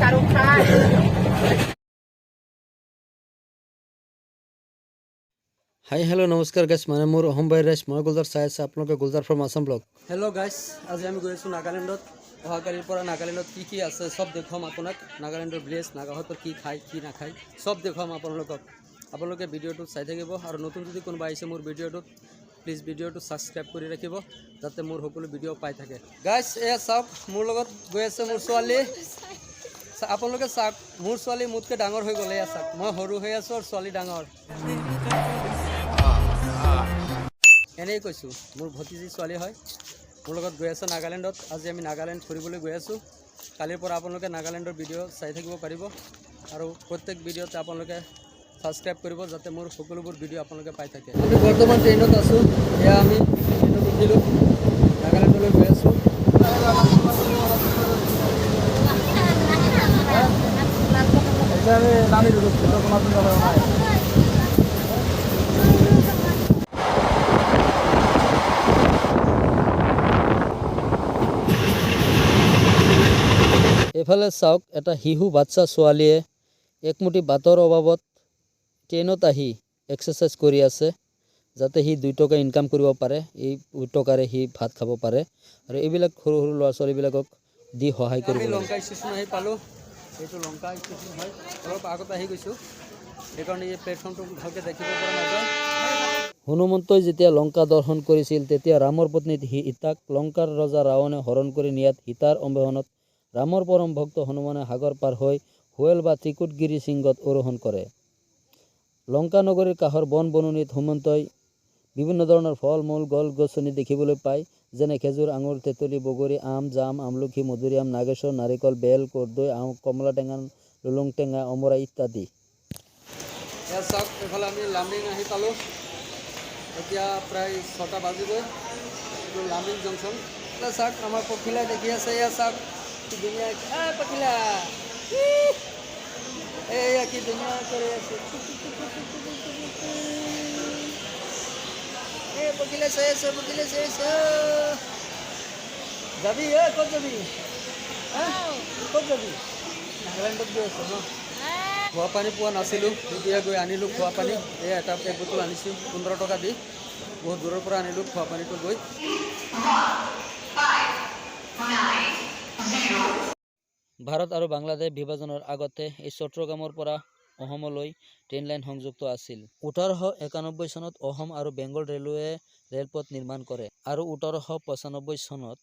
Shahrukh Khan. Hi hello' নমস্কাৰ গাইছ, মানে মোৰ অহম ভাই ৰাইজ, মই গুলজাৰ চাই আছে আপোনালোকে Gulzar from Assam blog. Hello' গাইছ, আজি আমি গৈ আছোঁ নাগালেণ্ডত। অহাকালিৰ পৰা নাগালেণ্ডত কি আছে চব দেখুৱাম আপোনাক। নাগালেণ্ডৰ ভিলেজ, নাগাহঁতৰ কি খায় কি নাখায় চব দেখুৱাম আপোনালোকক। আপোনালোকে ভিডিঅ'টো চাই থাকিব, আৰু নতুন যদি কোনোবা আহিছে মোৰ ভিডিঅ'টোত, প্লিজ ভিডিঅ'টো ছাবস্ক্ৰাইব কৰি ৰাখিব যাতে মোৰ সকলো ভিডিঅ' পাই থাকে। গাইছ, এয়া চাওক, মোৰ লগত গৈ আছে মোৰ ছোৱালী। আপোনালোকে চাওক, মোৰ ছোৱালী মোতকৈ ডাঙৰ হৈ গ'লে। এয়া চাওক, মই সৰু হৈ আছোঁ আৰু ছোৱালী ডাঙৰ। এনেই কৈছোঁ, মোৰ ভতিজী ছোৱালী হয়, মোৰ লগত গৈ আছে নাগালেণ্ডত। আজি আমি নাগালেণ্ড ফুৰিবলৈ গৈ আছোঁ। কালিৰ পৰা আপোনালোকে নাগালেণ্ডৰ ভিডিঅ' চাই থাকিব পাৰিব, আৰু প্ৰত্যেক ভিডিঅ'তে আপোনালোকে ছাবস্ক্ৰাইব কৰিব যাতে মোৰ সকলোবোৰ ভিডিঅ' আপোনালোকে পাই থাকে। আমি বৰ্তমান ট্ৰেইনত আছোঁ। এয়া আমি ট্ৰেইনত উঠিলোঁ, নাগালেণ্ডলৈ গৈ আছোঁ। এফালে চাওক, এটা শিশু বাচ্চা ছোৱালীয়ে একমুঠি ভাতৰ অভাৱত ট্ৰেইনত আহি এক্সাৰচাইজ কৰি আছে, যাতে সি 2 টকা ইনকাম কৰিব পাৰে, এই 2 টকাৰে সি ভাত খাব পাৰে, আৰু এইবিলাক সৰু সৰু ল'ৰা ছোৱালীবিলাকক দি সহায় কৰিব। আমি লংকা ষ্টেচন আহি পালোঁ। এইটো লংকা ষ্টেচন হয়, অলপ আগত আহি গৈছোঁ, সেইকাৰণে এই প্লেটফৰ্মটো ভালকৈ দেখিব পৰা নাযায়। হনুমন্তই যেতিয়া লংকা দৰ্শন কৰিছিল, তেতিয়া ৰামৰ পত্নী সীতাক লংকাৰ ৰজা ৰাৱণে হৰণ কৰি নিয়াত সীতাৰ অন্বেষণত ৰামৰ পৰম ভক্ত হনুমানে সাগৰ পাৰ হৈ হুৱেল বা ত্ৰিকুটগিৰি শৃংগত আৰোহণ কৰে। লংকা নগৰীৰ কাষৰ বন বননিত হনুমন্তই বিভিন্ন ধৰণৰ ফল মূল গছ গছনি দেখিবলৈ পায়, যেনে খেজুৰ, আঙুৰ, তেঁতুলী, বগৰী, আম, জাম, আমলখি, মধুৰিআম, নাগেশ্বৰ, নাৰিকল, বেল, কৰ্দৈ, কমলা টেঙা, লুলুং টেঙা, অমৰা ইত্যাদি। এয়া চাওক, এইফালে আমি লামডিং আহি পালোঁ। এতিয়া প্ৰায় 6টা বাজিবই। এইটো লামডিং জংচন। এতিয়া চাওক, আমাৰ পখিলাই দেখি আছে। এয়া চাওক, কি ধুনীয়া পখিলা, এয়া কি ধুনীয়া কৰি আছে। পখিলা চাই আছো, পখিলা চাই আছো। যাবি? ক'ত যাবি? ক'ত যাবি? নাগালেণ্ডত গৈ আছো ন। খোৱা পানী পোৱা নাছিলোঁ, এতিয়া গৈ আনিলোঁ খোৱা পানী। এই এক বটল আনিছোঁ 15 টকা দি। বহুত দূৰৰ পৰা আনিলোঁ খোৱা পানীটো গৈ। ভাৰত আৰু বাংলাদেশ বিভাজনৰ আগতে এই চট্টগ্ৰামৰ পৰা অসমলৈ ট্ৰেইন লাইন সংযুক্ত আছিল। 1891 চনত অসম আৰু বেংগল ৰেলৱে ৰেলপথ নিৰ্মাণ কৰে, আৰু 1895 চনত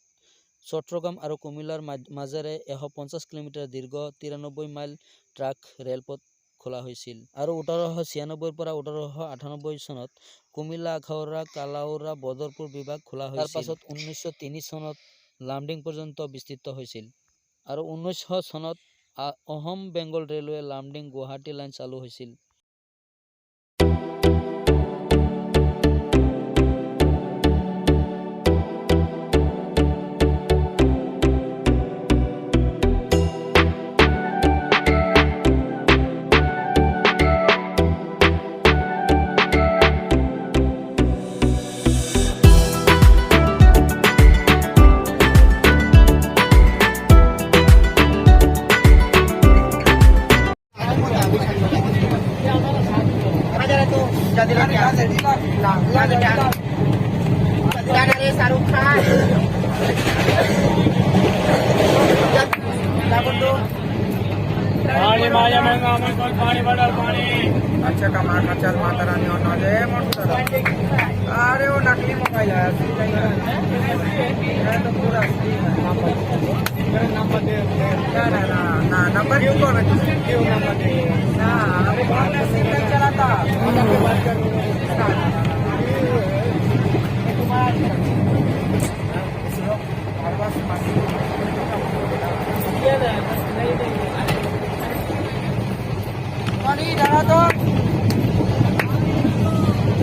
চট্টগ্ৰাম আৰু কুমিল্লাৰ মাজেৰে 150 কিলোমিটাৰ দীৰ্ঘ 93 মাইল ট্ৰাক ৰেলপথ খোলা হৈছিল। আৰু 1896 পৰা 1898 চনত কুমিল্লা, আখাউৰা, কালাউৰা, বদৰপুৰ বিভাগ খোলা হৈছিল। তাৰ পাছত 1903 চনত লামডিং পৰ্যন্ত বিস্তৃত হৈছিল, আৰু 1900 চনত অসম বেংগল ৰেলৱে লামডিং গুৱাহাটী লাইন চালু হৈছিল। शाहरुख खान। अच्छा कमा चल माता रानी और नाजे अरे वो नकली मोबाइल है तो पूरा नंबर दे ना नंबर क्यों कौन क्यों नंबर दे ना अरे बहुत सिंगल चला था तो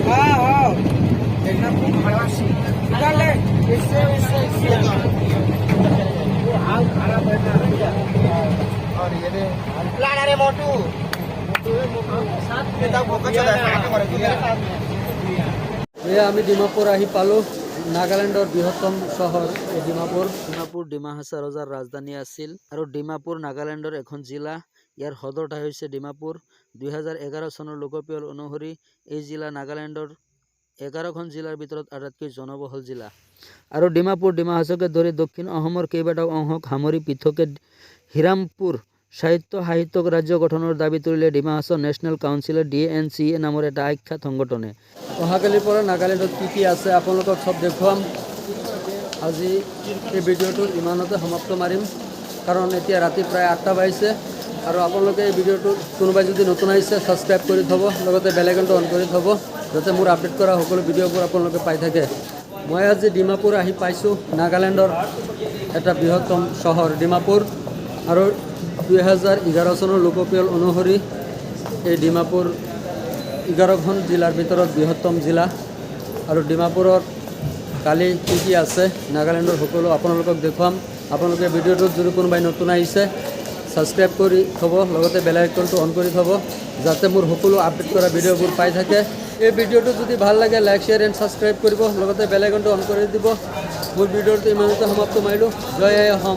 हाँ एकदम निकाल ले इससे हाल खराब बैठा और ये प्लान अरे मोटू साथ में तब भूखा चला है আমি ডিমাপুৰ আহি পালোঁ। নাগালেণ্ডৰ বৃহত্তম চহৰ এই ডিমাপুৰ। ডিমা হাছাও ৰজাৰ ৰাজধানী আছিল আৰু ডিমাপুৰ নাগালেণ্ডৰ এখন জিলা। ইয়াৰ সদৰ ঠাই হৈছে ডিমাপুৰ। 2011 চনৰ লোকপিয়ল অনুসৰি এই জিলা নাগালেণ্ডৰ 11খন জিলাৰ ভিতৰত আটাইতকৈ জনবহুল জিলা। আৰু ডিমাপুৰ ডিমা হাছাওকে ধৰি দক্ষিণ অসমৰ কেইবাটাও অংশক সামৰি পৃথকে হিৰামপুৰ সাহিত্যক ৰাজ্য গঠনৰ দাবী তুলিলে ডিমা হাছাও নেশ্যনেল কাউন্সিলে DNCA নামৰ এটা আখ্যাত সংগঠনে। অহাকালিৰ পৰা নাগালেণ্ডত কি আছে আপোনালোকক চব দেখুৱাম। আজি এই ভিডিঅ'টো ইমানতে সমাপ্ত মাৰিম, কাৰণ এতিয়া ৰাতি প্ৰায় 8টা বাজিছে। আৰু আপোনালোকে এই ভিডিঅ'টো কোনোবাই যদি নতুন আহিছে ছাবস্ক্ৰাইব কৰি থ'ব, লগতে বেল আইকনটো অন কৰি থ'ব, যাতে মোৰ আপডেট কৰা সকলো ভিডিঅ'বোৰ আপোনালোকে পাই থাকে। মই আজি ডিমাপুৰ আহি পাইছোঁ, নাগালেণ্ডৰ এটা বৃহত্তম চহৰ ডিমাপুৰ। আৰু 2011 চনৰ লোকপিয়ল অনুসৰি এই ডিমাপুৰ 11খন জিলাৰ ভিতৰত বৃহত্তম জিলা। আৰু ডিমাপুৰত কালি কি আছে নাগালেণ্ডৰ সকলো আপোনালোকক দেখুৱাম। আপোনালোকে ভিডিঅ'টোত যদি কোনোবাই নতুন আহিছে ছাবস্ক্ৰাইব কৰি থ'ব, লগতে বেল আইকনটো অন কৰি থ'ব, যাতে মোৰ সকলো আপডেট কৰা ভিডিঅ'বোৰ পাই থাকে। এই ভিডিঅ'টো যদি ভাল লাগে লাইক শ্বেয়াৰ এণ্ড ছাবস্ক্ৰাইব কৰিব, লগতে বেল আইকনটো অন কৰি দিব। মোৰ ভিডিঅ'টো ইমানতে সমাপ্ত মাৰিলোঁ। জয় অসম।